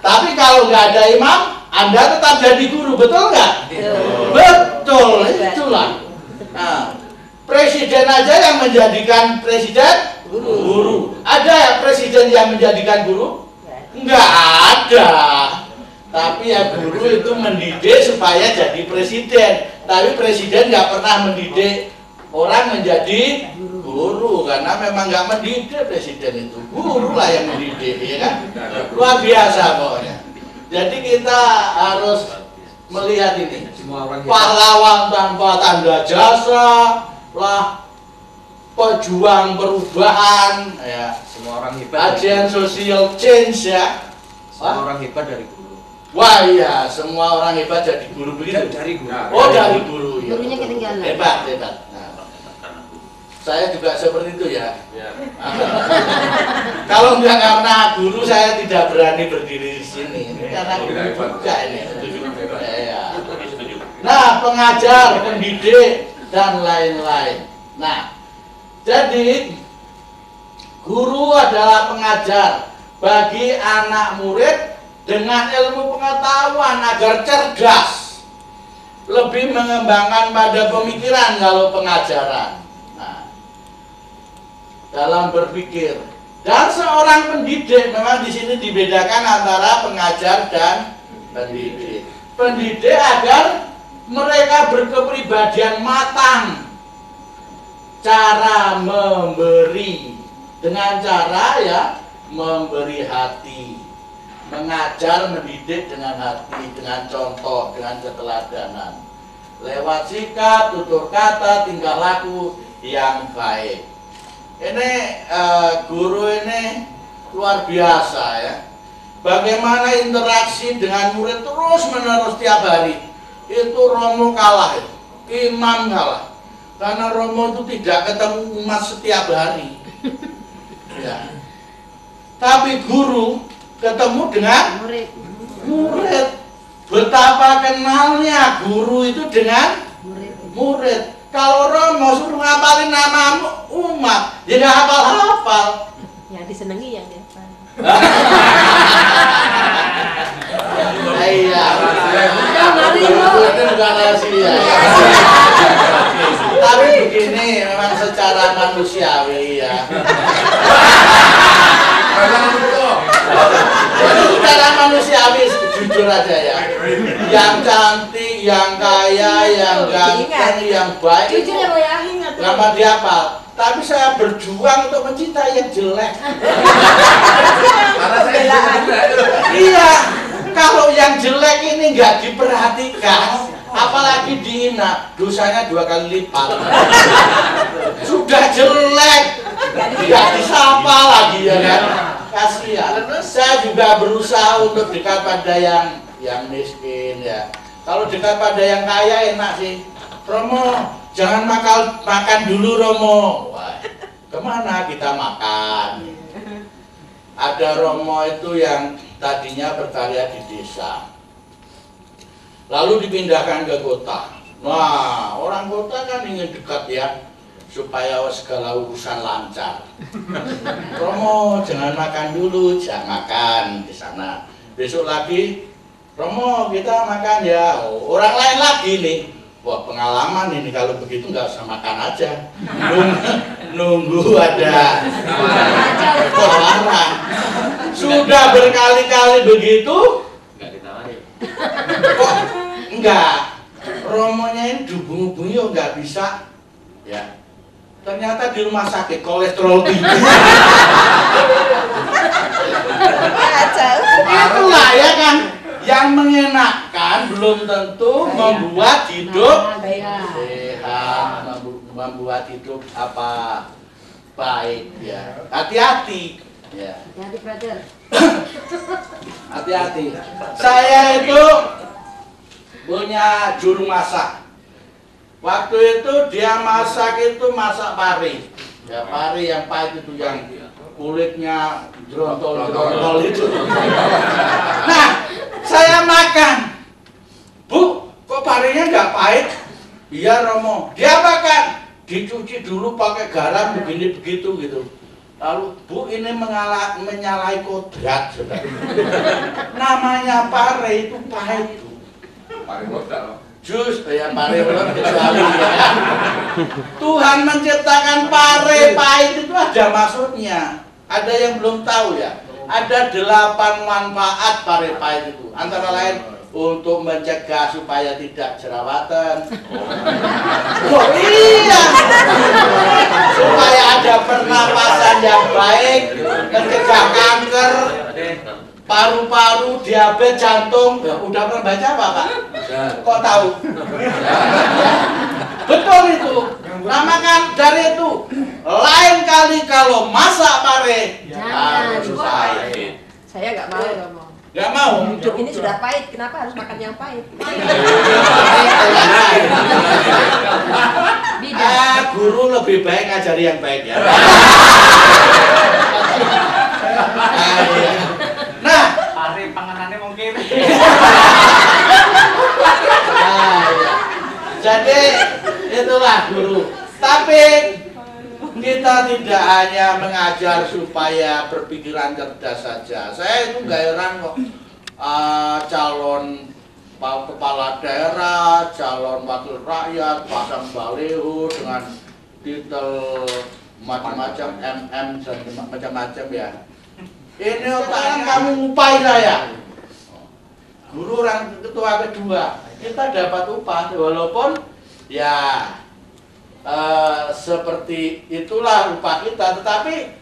Tapi kalau nggak ada imam, Anda tetap jadi guru, betul nggak? Betul, itulah. Nah, presiden aja yang menjadikan presiden guru. Ada ya presiden yang menjadikan guru? Nggak ada. Tapi ya guru itu mendidik supaya jadi presiden. Tapi presiden nggak pernah mendidik orang menjadi guru, karena memang nggak mendidik presiden itu. Guru lah yang mendidik, ya kan? Luar biasa pokoknya. Jadi kita harus melihat ini. Pahlawan tanpa tanda jasa lah, pejuang perubahan, ya. Semua orang hebat. Agen social change, ya. Semua orang hebat dari guru. Wah iya, semua orang hebat jadi guru begitu. Dari guru. Oh dari guru. Ya. Gurunya ketinggalan. Hebat, hebat. Nah, saya juga seperti itu ya. Kalau nggak karena guru saya tidak berani berdiri di sini. Karena guru juga ini. Ya. Nah, pengajar, pendidik dan lain-lain. Nah, jadi guru adalah pengajar bagi anak murid dengan ilmu pengetahuan agar cerdas, lebih mengembangkan pada pemikiran kalau pengajaran. Nah, dalam berpikir. Dan seorang pendidik memang di sini dibedakan antara pengajar dan pendidik. Pendidik agar mereka berkepribadian matang, cara memberi dengan cara ya memberi hati. Mengajar, mendidik dengan hati, dengan contoh, dengan keteladanan. Lewat sikap, tutur kata, tingkah laku yang baik. Ini guru ini luar biasa ya. Bagaimana interaksi dengan murid terus menerus tiap hari. Itu Romo kalah, imam kalah. Karena Romo itu tidak ketemu umat setiap hari. Ya. Tapi guru ketemu dengan murid. Betapa kenalnya guru itu dengan murid. Kalau Romo suruh ngapalin nama umat, dia nggak hafal-hafal. Yang disenangi yang dihafal. Iya. Itu bukan rahasia. Tapi begini, memang secara manusiawi ya. Itu secara manusiawi, jujur aja ya. Yang cantik, yang kaya, yang ganteng, yang baik. Jujur ya, Boy, ingat. Lama dihafal. Tapi saya berjuang untuk mencintai yang jelek. Karena saya Iya. Kalau yang jelek ini nggak diperhatikan, apalagi dihina, dosanya 2 kali lipat. Sudah jelek, nggak disapa lagi ya kan? Kasihan. Saya juga berusaha untuk dekat pada yang miskin ya. Kalau dekat pada yang kaya enak sih. Romo, jangan makan dulu Romo. Wah, kemana kita makan? Ada Romo itu yang tadinya berkarya di desa, lalu dipindahkan ke kota. Nah, orang kota kan ingin dekat ya, supaya segala urusan lancar. Romo, jangan makan dulu, jangan makan di sana. Besok lagi, Romo kita makan ya. Orang lain lagi nih. Wah, pengalaman ini kalau begitu nggak usah makan aja. Nunggu ada tawaran. Sudah berkali-kali begitu, nggak ditawarin. kok enggak? Romonya ini dihubung-hubungi nggak bisa, ya. Ternyata di rumah sakit kolesterol tinggi. Itulah ya kan. Yang mengenakan belum tentu membuat hidup sehat, membuat hidup apa baik ya. Hati-hati ya. Hati-hati, brother. Hati-hati. Saya itu punya juru masak. Waktu itu dia masak itu masak pari. Ya, pari yang pahit itu yang kulitnya drontol itu. Nah, saya makan. Bu, kok parinya nggak pahit? Iya Romo. Dia makan. Dicuci dulu pakai garam begini begitu gitu. Lalu Bu ini menyalahi kodrat, saudara. namanya pare itu pahit. Pare modal. Jus, ya pare belum kecuali ya. Tuhan menciptakan pare pahit itu ada maksudnya. Ada yang belum tahu ya. Ada 8 manfaat pare pahit itu. Antara lain untuk mencegah supaya tidak jerawatan. Oh iya. Supaya ada pernapasan yang baik, mencegah kanker, paru-paru, diabetes, jantung. Ya, udah pernah baca apa, Pak? Kok tahu? Betul itu. Namakan dari itu. Lain kali kalau masak pare, Jangan. susah. Saya nggak mau ngomong. Gak mau. Hidup ini sudah pahit, kenapa harus makan yang pahit? Guru lebih baik ngajari yang baik ya. Iya. Nah, Pare panganannya mungkin. iya. Jadi itulah guru. Tapi kita tidak hanya mengajar supaya berpikiran cerdas saja. Saya itu nggak heran kok calon kepala daerah, calon wakil rakyat, pasang baliho dengan titel macam-macam MM dan macam-macam ya. Ini otaknya kamu ngupai saya. Guru orang ketua kedua, kita dapat upah walaupun ya seperti itulah upah kita, tetapi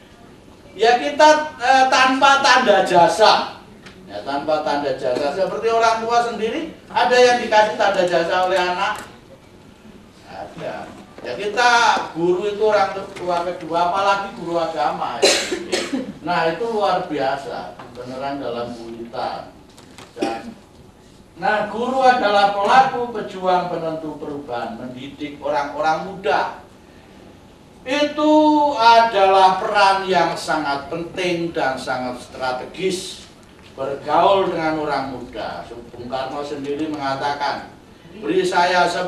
ya kita tanpa tanda jasa. Ya, tanpa tanda jasa, seperti orang tua sendiri, ada yang dikasih tanda jasa oleh anak. Ada. Ya kita guru itu orang tua kedua, apalagi guru agama. Ya. Nah itu luar biasa, beneran dalam kulitan. Dan nah, guru adalah pelaku pejuang penentu perubahan, mendidik orang-orang muda. Itu adalah peran yang sangat penting dan sangat strategis, bergaul dengan orang muda. Bung Karno sendiri mengatakan, beri saya 10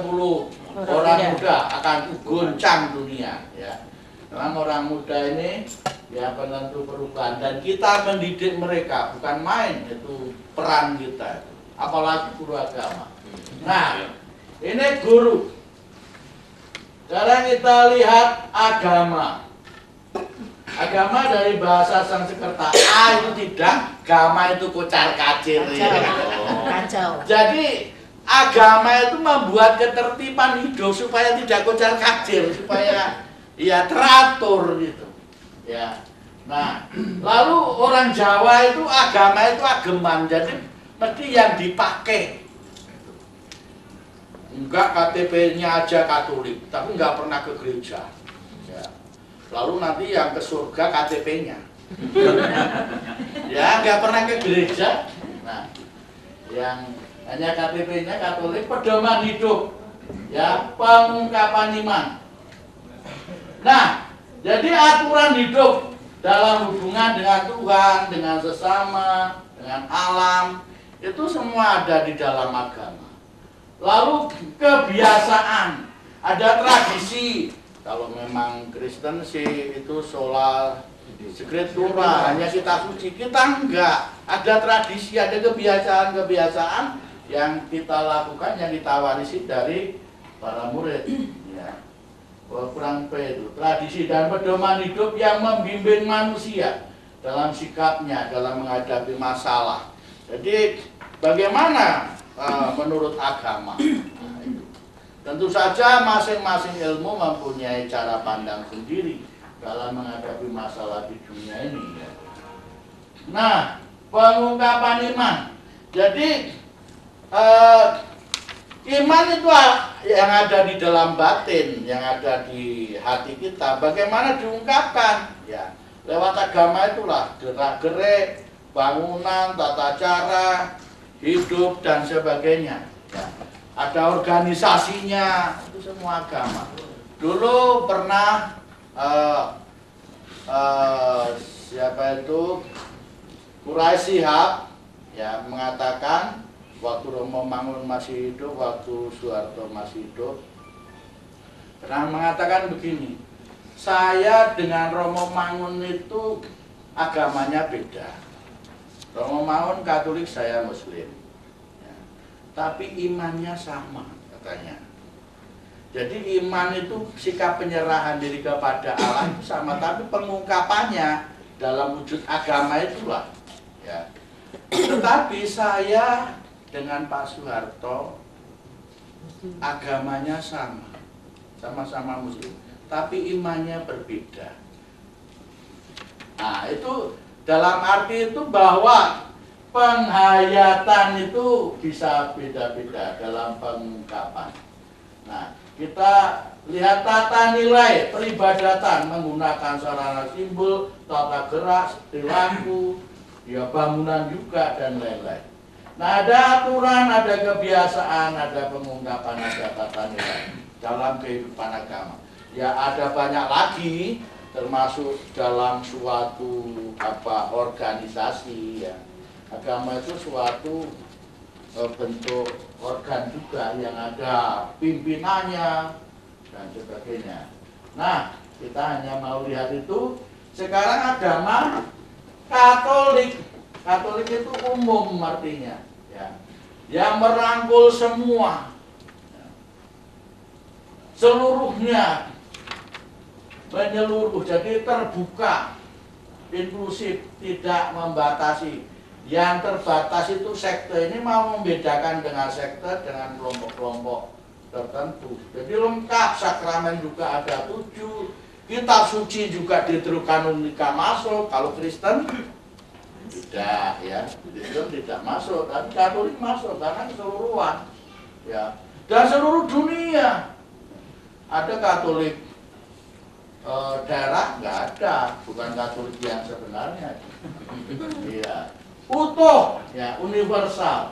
orang muda akan guncang dunia. Ya. Memang orang muda ini ya penentu perubahan, dan kita mendidik mereka bukan main, itu peran kita. Apalagi guru agama. Nah, ini guru. Sekarang kita lihat agama. Agama dari bahasa Sanskerta. Itu tidak, agama itu kocar kacir. Kacau. Jadi agama itu membuat ketertiban hidup supaya tidak kocar kacir, supaya ya teratur gitu. Ya. Nah, lalu orang Jawa itu agama itu ageman. Jadi mesti yang dipakai. Enggak KTP-nya aja Katolik, tapi enggak pernah ke gereja. Ya. Lalu nanti yang ke surga KTP-nya. Ya, enggak pernah ke gereja. Nah, yang hanya KTP-nya Katolik, pedoman hidup. Ya, pengungkapan iman. Nah, jadi aturan hidup dalam hubungan dengan Tuhan, dengan sesama, dengan alam, itu semua ada di dalam agama. Lalu kebiasaan, ada tradisi. Kalau memang Kristen sih itu sola scriptura, hanya kitab suci. Kita enggak, ada tradisi, ada kebiasaan-kebiasaan yang kita lakukan, yang kita warisi dari para murid. Ya. Kurang itu tradisi dan pedoman hidup yang membimbing manusia dalam sikapnya, dalam menghadapi masalah. Jadi bagaimana menurut agama? Nah, itu. Tentu saja masing-masing ilmu mempunyai cara pandang sendiri dalam menghadapi masalah di dunia ini. Nah, pengungkapan iman. Jadi iman itu yang ada di dalam batin, yang ada di hati kita. Bagaimana diungkapkan? Ya, lewat agama itulah gerak-gerik, bangunan, tata cara hidup dan sebagainya. Ya. Ada organisasinya, itu semua agama. Dulu pernah siapa itu Quraisy Shihab ya mengatakan waktu Romo Mangun masih hidup, waktu Soeharto masih hidup, pernah mengatakan begini, saya dengan Romo Mangun itu agamanya beda. Romo Maun Katolik, saya Muslim. Ya. Tapi imannya sama katanya. Jadi iman itu sikap penyerahan diri kepada Allah itu sama, tapi pengungkapannya dalam wujud agama itulah. Ya. Tetapi saya dengan Pak Soeharto agamanya sama, sama-sama Muslim, tapi imannya berbeda. Nah itu dalam arti itu bahwa penghayatan itu bisa beda-beda dalam pengungkapan. Nah, kita lihat tata nilai peribadatan menggunakan sarana simbol, tata gerak, perilaku, ya bangunan juga dan lain-lain. Nah, ada aturan, ada kebiasaan, ada pengungkapan, ada tata nilai dalam kehidupan agama. Ya ada banyak lagi, termasuk dalam suatu organisasi ya. Agama itu suatu bentuk organ juga yang ada pimpinannya dan sebagainya. Nah, kita hanya mau lihat itu. Sekarang agama Katolik, Katolik itu umum artinya, ya, yang merangkul semua, ya, seluruhnya, menyeluruh, jadi terbuka, inklusif, tidak membatasi. Yang terbatas itu sekte, ini mau membedakan dengan sekte dengan kelompok-kelompok tertentu. Jadi lengkap, sakramen juga ada 7, kitab suci juga Deuterokanonika masuk. Kalau Kristen tidak, ya, Kristen tidak masuk, tapi Katolik masuk karena keseluruhan, ya, dan seluruh dunia. Ada Katolik daerah nggak ada, bukan Katolik yang sebenarnya, iya, utuh, ya, universal.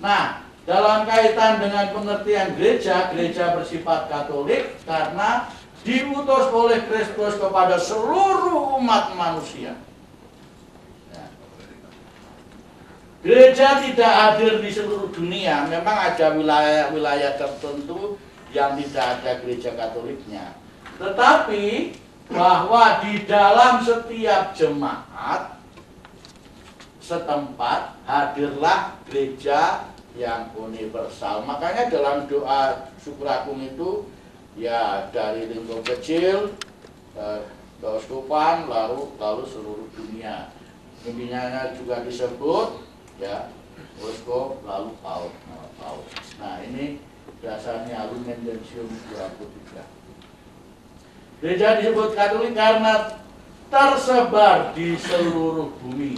Nah, dalam kaitan dengan pengertian gereja, gereja bersifat Katolik karena diutus oleh Kristus kepada seluruh umat manusia. Ya. Gereja tidak hadir di seluruh dunia. Memang ada wilayah-wilayah tertentu yang tidak ada gereja Katoliknya. Tetapi bahwa di dalam setiap jemaat setempat hadirlah gereja yang universal. Makanya dalam doa syukur agung itu, ya, dari lingkup kecil, keuskupan, lalu seluruh dunia. Pimpinannya juga disebut, ya, uskup, lalu paus. Nah, ini dasarnya Lumen Gentium 23. Gereja disebut Katolik karena tersebar di seluruh bumi,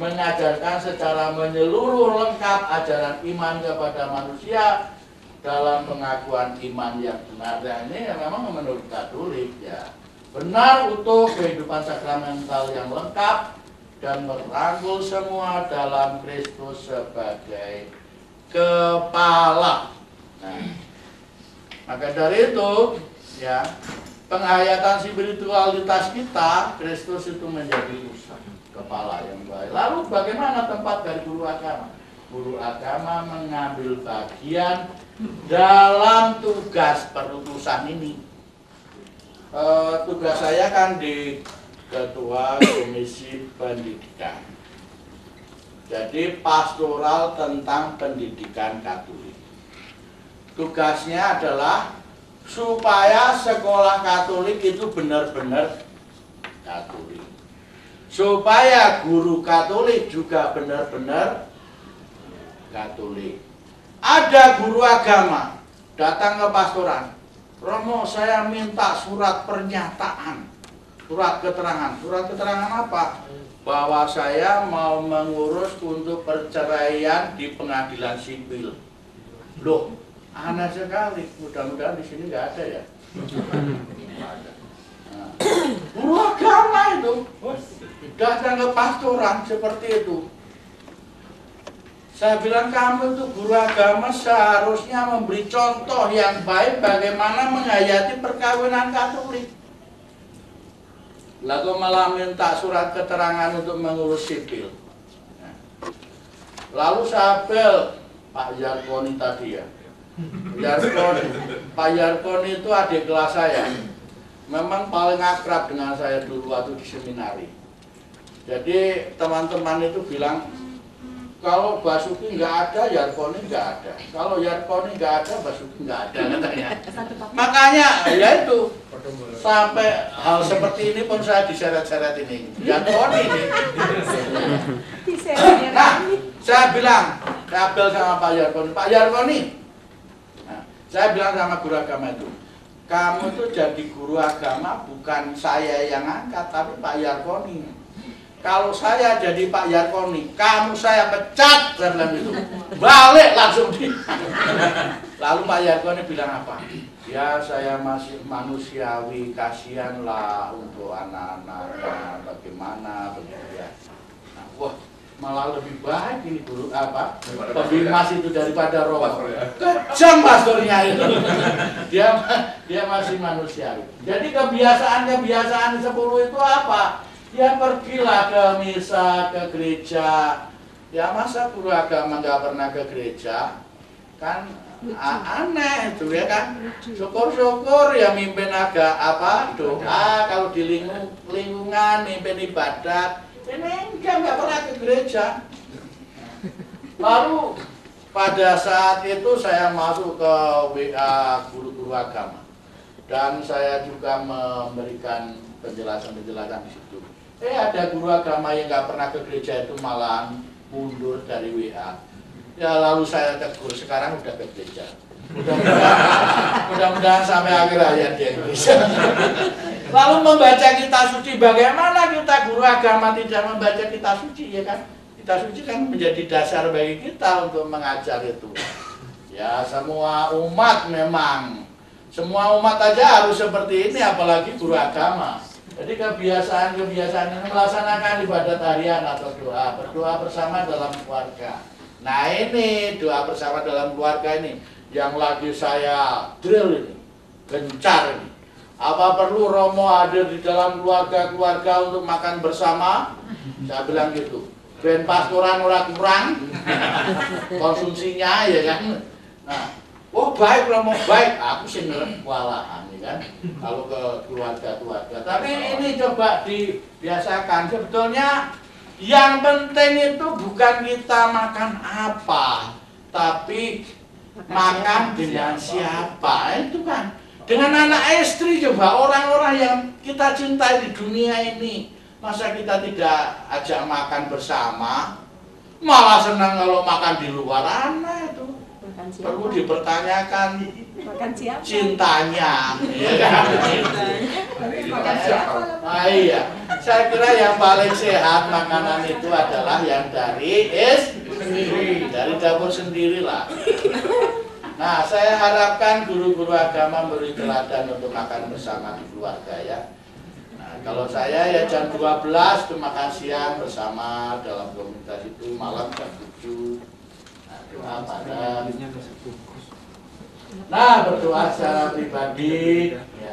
mengajarkan secara menyeluruh lengkap ajaran iman kepada manusia dalam pengakuan iman yang benar. Dan ini memang menurut Katolik, ya, benar, utuh, kehidupan sakramental yang lengkap dan merangkul semua dalam Kristus sebagai kepala. Nah, maka dari itu, ya, penghayatan spiritualitas kita, Kristus itu menjadi pusat, kepala yang baik. Lalu bagaimana tempat dari guru agama? Guru agama mengambil bagian dalam tugas perutusan ini. Tugas saya kan di Ketua Komisi Pendidikan. Jadi pastoral tentang pendidikan Katolik. Tugasnya adalah supaya sekolah Katolik itu benar-benar Katolik. Supaya guru Katolik juga benar-benar Katolik. Ada guru agama datang ke pastoran, Romo, saya minta surat pernyataan, surat keterangan. Surat keterangan apa? Bahwa saya mau mengurus untuk perceraian di pengadilan sipil. Loh, aneh sekali. Mudah-mudahan di sini nggak ada ya. Nah, guru agama itu datang ke pastoran seperti itu. Saya bilang, kamu itu guru agama seharusnya memberi contoh yang baik bagaimana menghayati perkawinan Katolik. Lalu malah minta surat keterangan untuk mengurus sipil. Lalu saya apel Pak Yarkoni tadi, ya. Pak Yarkoni itu adik kelas saya. Memang paling akrab dengan saya dulu waktu di seminari. Jadi teman-teman itu bilang, kalau Basuki nggak ada, Yarkoni nggak ada. Kalau Yarkoni nggak ada, Basuki nggak ada katanya. Makanya ya itu sampai hal seperti ini pun saya diseret-seret ini. Yarkoni ini. Nah, saya bilang, saya apel sama Pak Yarkoni. Pak Yarkoni, nah, saya bilang sama guru agama itu, kamu tuh jadi guru agama bukan saya yang angkat, tapi Pak Yarkoni. Kalau saya jadi Pak Yarkoni, kamu saya pecat, saya bilang gitu. Balik langsung di. Lalu Pak Yarkoni bilang apa? Ya saya masih manusiawi, kasihanlah untuk anak-anaknya, bagaimana begitu ya. Nah, wah, malah lebih baik ini guru apa? Pembimas itu daripada roh. Kejam pastornya itu. Dia masih manusiawi. Jadi kebiasaan 10 itu apa? Ya pergilah ke misa, ke gereja. Ya masa guru agama nggak pernah ke gereja? Kan aneh itu ya kan. Syukur-syukur ya mimpin agak apa doa kalau di lingkungan mimpin ibadat. Ini nggak pernah ke gereja. Lalu pada saat itu saya masuk ke WA guru-guru agama dan saya juga memberikan penjelasan-penjelasan di situ. Ada guru agama yang nggak pernah ke gereja itu malah mundur dari WA. Ya lalu saya tegur, sekarang udah ke gereja. Mudah-mudahan sampai akhir hayat dia bisa. Lalu membaca kitab suci, bagaimana kita guru agama tidak membaca kitab suci ya kan? Kitab suci kan menjadi dasar bagi kita untuk mengajar itu. Ya semua umat memang, semua umat aja harus seperti ini, apalagi guru agama. Jadi kebiasaan-kebiasaan ini melaksanakan ibadat harian atau doa, berdoa bersama dalam keluarga. Nah ini doa bersama dalam keluarga ini yang lagi saya drill ini, gencar ini. Apa perlu Romo hadir di dalam keluarga-keluarga untuk makan bersama? Saya bilang gitu. Ben pastoran orang kurang konsumsinya ya kan. Nah, oh baik Romo baik, aku sih kewalahan ya kan. Kalau ke keluarga-keluarga. Tapi ini coba dibiasakan. Sebetulnya yang penting itu bukan kita makan apa, tapi makan dengan siapa itu kan. Dengan anak istri coba, orang-orang yang kita cintai di dunia ini, masa kita tidak ajak makan bersama, malah senang kalau makan di luar. Anak itu perlu dipertanyakan Makan siapa? cintanya ya kan? Makan siapa? Iya, saya kira yang paling sehat makanan itu adalah yang dari istri, dari dapur sendirilah. Nah, saya harapkan guru-guru agama memberi teladan untuk makan bersama di keluarga ya. Nah, kalau saya ya jam 12 itu makan siang bersama dalam komunitas itu, malam jam 7. Nah, doa pada. Nah, berdoa secara pribadi ya.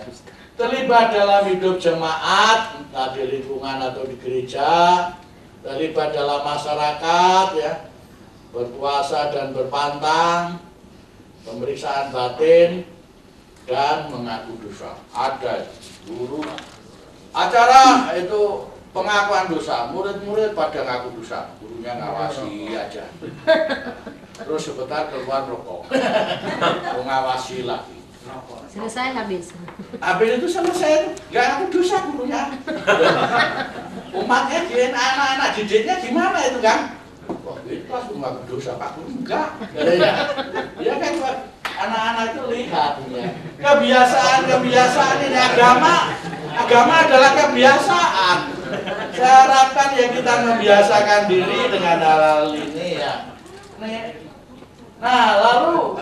Terlibat dalam hidup jemaat, entah di lingkungan atau di gereja, terlibat dalam masyarakat ya, berpuasa dan berpantang, pemeriksaan batin dan mengaku dosa. Ada guru acara itu pengakuan dosa, murid-murid pada ngaku dosa, gurunya ngawasi aja. Terus sebentar keluar rokok, mengawasi lagi. Selesai habis. Habis itu selesai, nggak ngaku dosa gurunya. Umatnya dia anak-anak didiknya gimana itu kan? Wah, itu pas ngaku dosa Pak Guru enggak. Ya kan anak-anak itu lihat ya. Kebiasaan ini agama adalah kebiasaan. Saya harapkan ya kita membiasakan diri dengan hal-hal ini ya. Nah, lalu